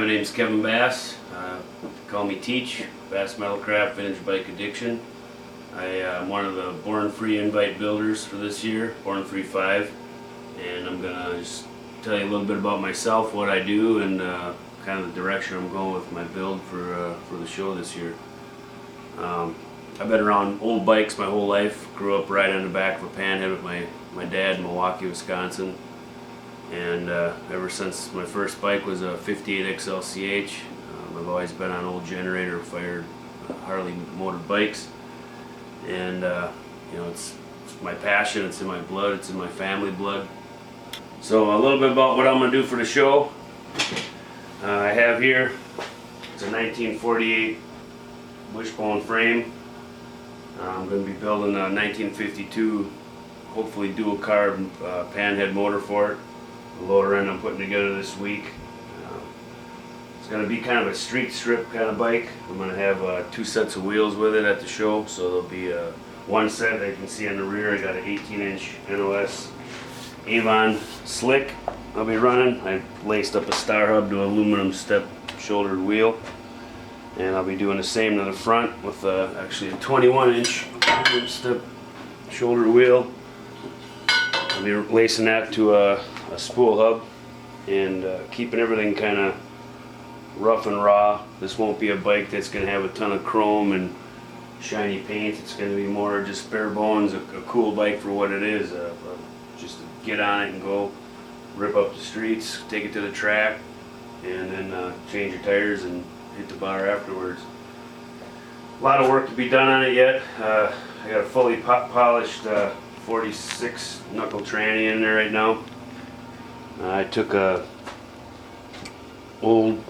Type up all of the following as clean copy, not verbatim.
my name's Kevin Baas. Call me Teach, Bass Metalcraft Vintage Bike Addiction. I'm one of the Born Free invite builders for this year, Born Free 5. And I'm going to just tell you a little bit about myself, what I do, and kind of the direction I'm going with my build for the show this year. I've been around old bikes my whole life. Grew up right on the back of a panhead with my dad in Milwaukee, Wisconsin. And ever since my first bike was a 58 XLCH, I've always been on old generator-fired Harley motored bikes. And you know, it's my passion, it's in my blood, it's in my family blood. So a little bit about what I'm going to do for the show. I have here, it's a 1948 wishbone frame. I'm going to be building a 1952, hopefully dual carb panhead motor for it. The loader end I'm putting together this week. It's going to be kind of a street strip kind of bike. I'm going to have 2 sets of wheels with it at the show. So there'll be one set that you can see on the rear. I got an 18-inch NOS Avon slick I'll be running. I laced up a star hub to an aluminum step shouldered wheel. And I'll be doing the same to the front with actually a 21-inch step shoulder wheel. I'll be lacing that to a spool hub and keeping everything kind of rough and raw. This won't be a bike that's going to have a ton of chrome and shiny paint. It's going to be more just bare bones, a cool bike for what it is. Just to get on it and go rip up the streets, take it to the track, and then change your tires and hit the bar afterwards. A lot of work to be done on it yet. I got a fully polished 46 knuckle tranny in there right now. I took a old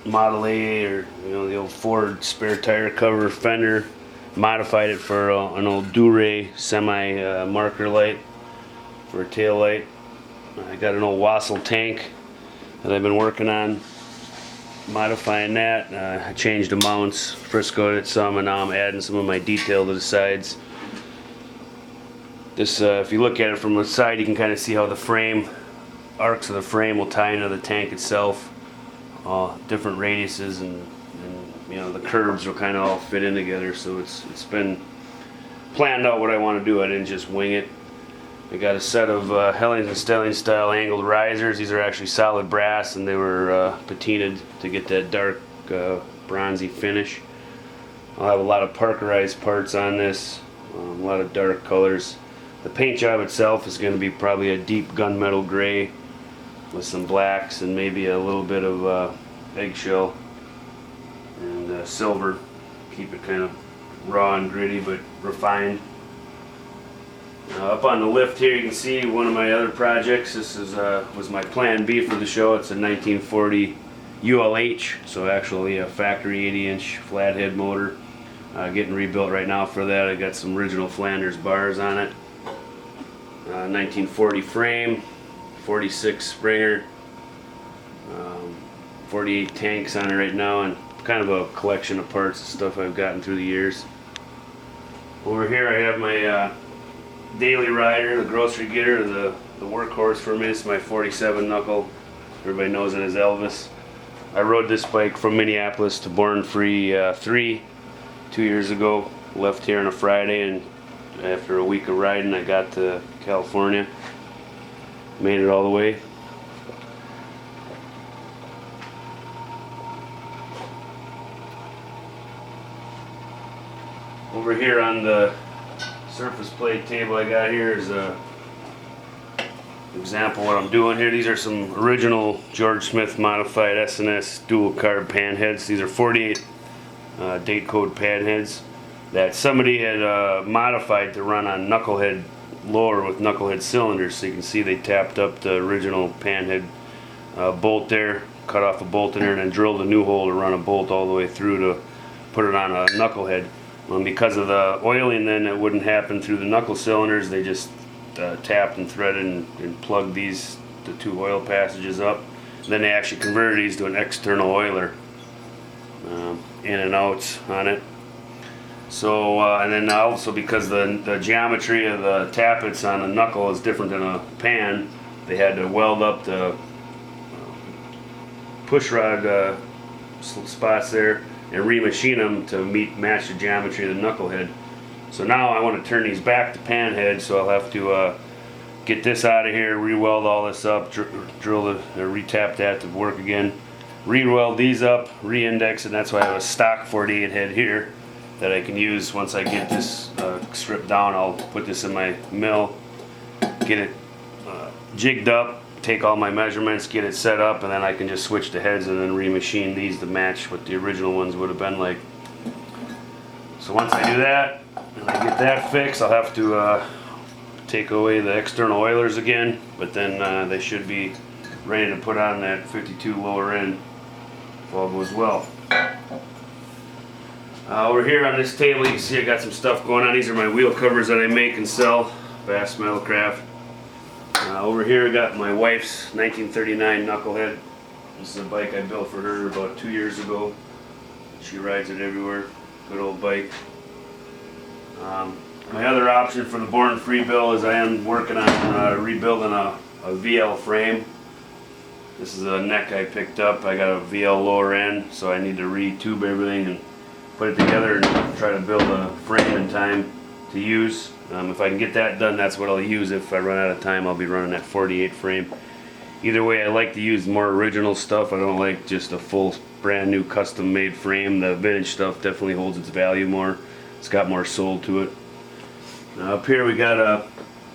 Model A, or the old Ford spare tire cover fender, modified it for an old Dure semi marker light for a tail light. I got an old Wassel tank that I've been working on modifying that. I changed the mounts, Friscoed it some, and now I'm adding some of my detail to the sides. This, if you look at it from the side, you can kind of see how the frame, arcs of the frame will tie into the tank itself. Different radiuses and the curves will kind of all fit in together. So it's been planned out what I want to do. I didn't just wing it. I got a set of Hellings and Stelling style angled risers. These are actually solid brass, and they were patinaed to get that dark bronzy finish. I'll have a lot of Parkerized parts on this, a lot of dark colors. The paint job itself is going to be probably a deep gunmetal gray with some blacks and maybe a little bit of eggshell and silver. Keep it kind of raw and gritty but refined. Up on the lift here you can see one of my other projects. This is was my plan B for the show. It's a 1940 ULH, so actually a factory 80-inch flathead motor. Getting rebuilt right now for that. I got some original Flanders bars on it. 1940 frame, 46 Springer, 48 tanks on it right now, and kind of a collection of parts and stuff I've gotten through the years. Over here I have my daily rider, the grocery getter, the workhorse for me. It's my 47 knuckle. Everybody knows it as Elvis. I rode this bike from Minneapolis to Born Free 3 2 years ago. Left here on a Friday, and after a week of riding I got to California. Made it all the way. Over here on the surface plate table I got here is a example of what I'm doing here. These are some original George Smith modified S&S dual carb panheads. These are 48 date code panheads that somebody had modified to run on knucklehead lower with knucklehead cylinders. So you can see they tapped up the original panhead bolt there, cut off a bolt in there, and then drilled a new hole to run a bolt all the way through to put it on a knucklehead. And because of the oiling then that wouldn't happen through the knuckle cylinders, they just tapped and threaded and plugged the 2 oil passages up. And then they actually converted these to an external oiler, in and outs on it. So and then also because the geometry of the tappets on a knuckle is different than a pan, they had to weld up the push rod spots there and remachine them to match the geometry of the knuckle head. So now I want to turn these back to pan head, so I'll have to get this out of here, re-weld all this up, re-tap that to work again, re-weld these up, re-index, and that's why I have a stock 48 head here that I can use once I get this stripped down. I'll put this in my mill, get it jigged up, take all my measurements, get it set up, and then I can just switch the heads and then remachine these to match what the original ones would have been like. So once I do that and I get that fixed, I'll have to take away the external oilers again, but then they should be ready to put on that 52 lower end if all goes well. Over here on this table you can see I got some stuff going on. These are my wheel covers that I make and sell, Baas Metalcraft. Over here I got my wife's 1939 Knucklehead. This is a bike I built for her about 2 years ago. She rides it everywhere. Good old bike. My other option for the Born Free build is I am working on rebuilding a VL frame. This is a neck I picked up. I got a VL lower end, so I need to re-tube everything and put it together and try to build a frame in time to use. If I can get that done, that's what I'll use. If I run out of time, I'll be running that 48 frame. Either way, I like to use more original stuff. I don't like just a full brand new custom made frame. The vintage stuff definitely holds its value more. It's got more soul to it. Up here we got a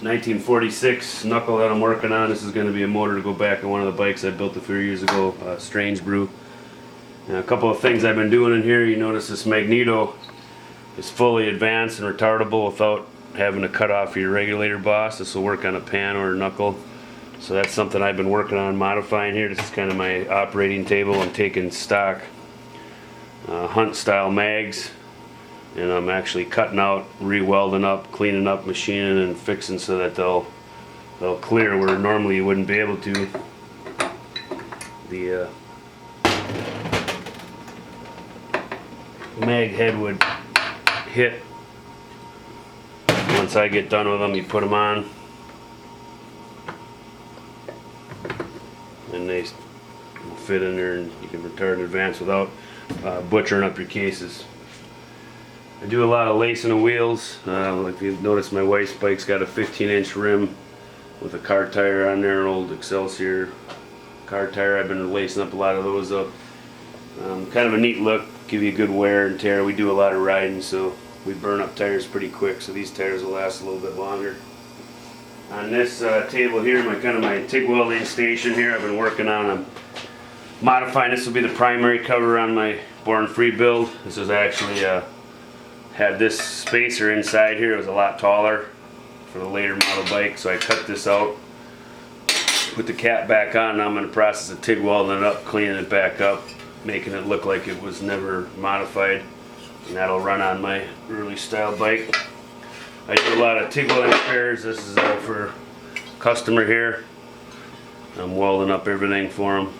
1946 knuckle that I'm working on. This is going to be a motor to go back on one of the bikes I built a few years ago, Strange Brew. Now, a couple of things I've been doing in here. You notice this magneto is fully advanced and retardable without having to cut off your regulator boss. This will work on a pan or a knuckle. So that's something I've been working on modifying here. This is kind of my operating table. I'm taking stock hunt style mags, and I'm actually cutting out, re-welding up, cleaning up, machining and fixing so that they'll clear where normally you wouldn't be able to. The mag head would hit. Once I get done with them, you put them on and they will fit in there, and you can retard in advance without butchering up your cases. I do a lot of lacing of wheels. Like you've noticed, my wife's bike's got a 15-inch rim with a car tire on there, an old Excelsior car tire. I've been lacing up a lot of those up. Kind of a neat look, give you a good wear and tear. We do a lot of riding, so we burn up tires pretty quick, so these tires will last a little bit longer. On this table here, my TIG welding station here, I've been working on modifying. This will be the primary cover on my Born Free build. This is actually had this spacer inside here. It was a lot taller for the later model bike, so I cut this out, put the cap back on. Now I'm in the process of TIG welding it up, cleaning it back up, making it look like it was never modified, and that'll run on my early style bike. I do a lot of TIG welding repairs. This is for a customer here. I'm welding up everything for him.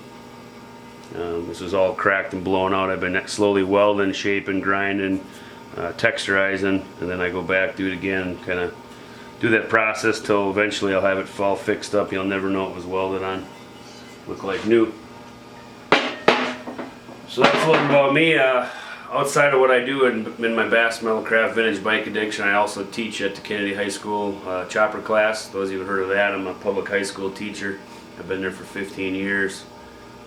This is all cracked and blown out. I've been slowly welding, shaping, grinding, texturizing, and then I go back, do it again, kind of do that process till eventually I'll have it all fixed up. You'll never know it was welded on. Look like new. So that's a little about me. Outside of what I do in my Baas Metalcraft Vintage Bike Addiction, I also teach at the Kennedy High School chopper class. Those of you who have heard of that, I'm a public high school teacher. I've been there for 15 years,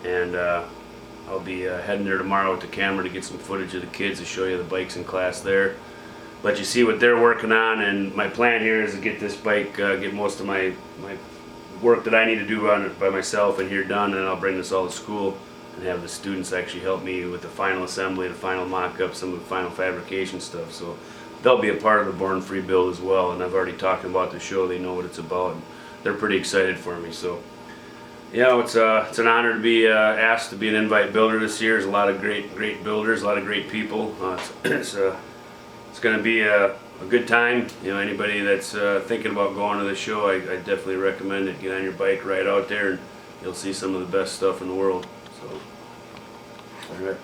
and I'll be heading there tomorrow with the camera to get some footage of the kids to show you the bikes in class there. Let you see what they're working on, and my plan here is to get this bike, get most of my work that I need to do on it by myself and here done, and I'll bring this all to school and have the students actually help me with the final assembly, the final mock-up, some of the final fabrication stuff. So they'll be a part of the Born Free build as well, and I've already talked about the show. They know what it's about, and they're pretty excited for me. So yeah, it's an honor to be asked to be an invite builder this year. There's a lot of great builders, a lot of great people. It's going to be a good time. You know, anybody that's thinking about going to the show, I definitely recommend it. Get on your bike, ride out there, and you'll see some of the best stuff in the world. So, all right.